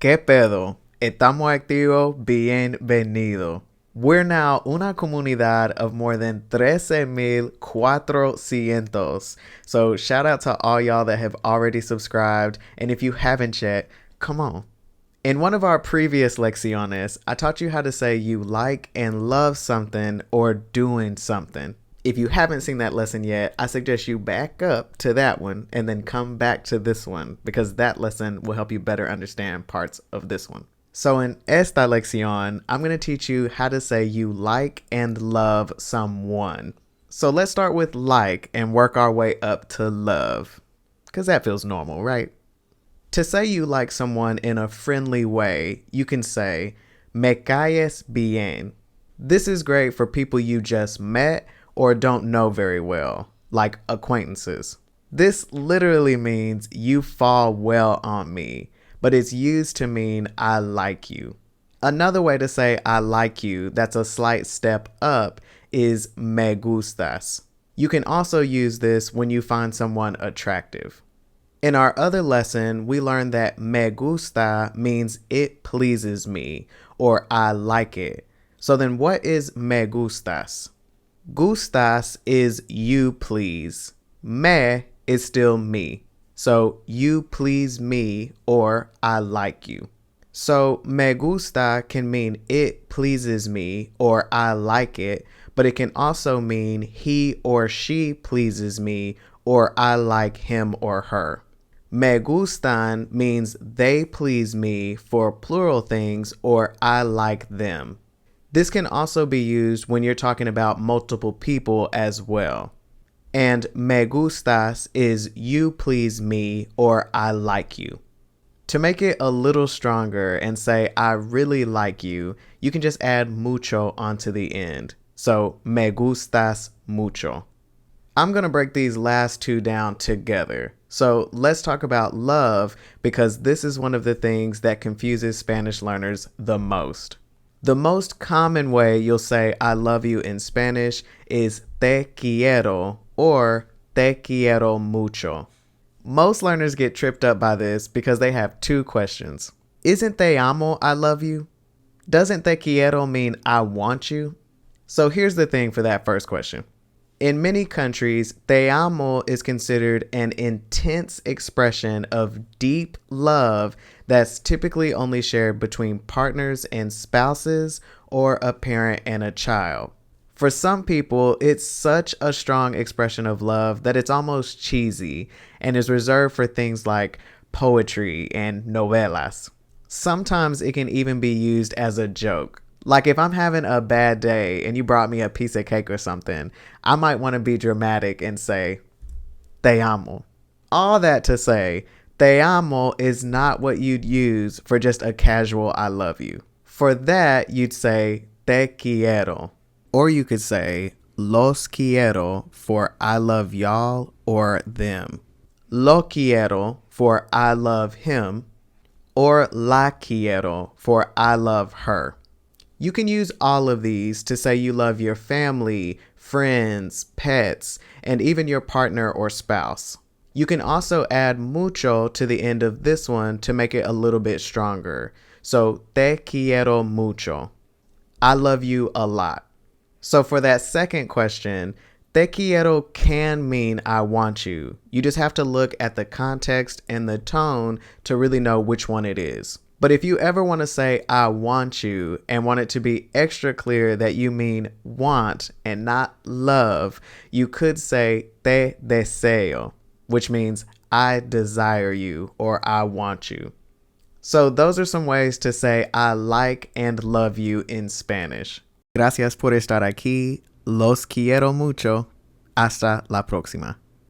¿Qué pedo? Estamos activos. Bienvenido. We're now una comunidad of more than 13,400. So shout out to all y'all that have already subscribed. And if you haven't yet, come on. In one of our previous lecciones, I taught you how to say you like and love something or doing something. If you haven't seen that lesson yet, I suggest you back up to that one and then come back to this one because that lesson will help you better understand parts of this one. So in esta lección, I'm going to teach you how to say you like and love someone. So let's start with like and work our way up to love because that feels normal, right? To say you like someone in a friendly way, you can say, me caes bien. This is great for people you just met or don't know very well, like acquaintances. This literally means you fall well on me, but it's used to mean I like you. Another way to say I like you that's a slight step up is me gustas. You can also use this when you find someone attractive. In our other lesson, we learned that me gusta means it pleases me or I like it. So then what is me gustas? Gustas is you please. Me is still me. So you please me or I like you. So me gusta can mean it pleases me or I like it, but it can also mean he or she pleases me or I like him or her. Me gustan means they please me for plural things or I like them. This can also be used when you're talking about multiple people as well. And me gustas is you please me or I like you. To make it a little stronger and say I really like you, you can just add mucho onto the end. So me gustas mucho. I'm going to break these last two down together. So let's talk about love because this is one of the things that confuses Spanish learners the most. The most common way you'll say I love you in Spanish is te quiero or te quiero mucho. Most learners get tripped up by this because they have two questions. Isn't te amo I love you? Doesn't te quiero mean I want you? So here's the thing for that first question. In many countries, te amo is considered an intense expression of deep love that's typically only shared between partners and spouses or a parent and a child. For some people, it's such a strong expression of love that it's almost cheesy and is reserved for things like poetry and novelas. Sometimes it can even be used as a joke. Like if I'm having a bad day and you brought me a piece of cake or something, I might want to be dramatic and say, te amo. All that to say, te amo is not what you'd use for just a casual I love you. For that, you'd say te quiero. Or you could say los quiero for I love y'all or them. Lo quiero for I love him. Or la quiero for I love her. You can use all of these to say you love your family, friends, pets, and even your partner or spouse. You can also add mucho to the end of this one to make it a little bit stronger. So, te quiero mucho. I love you a lot. So for that second question, te quiero can mean I want you. You just have to look at the context and the tone to really know which one it is. But if you ever want to say I want you and want it to be extra clear that you mean want and not love, you could say te deseo, which means I desire you or I want you. So those are some ways to say I like and love you in Spanish. Gracias por estar aquí. Los quiero mucho. Hasta la próxima.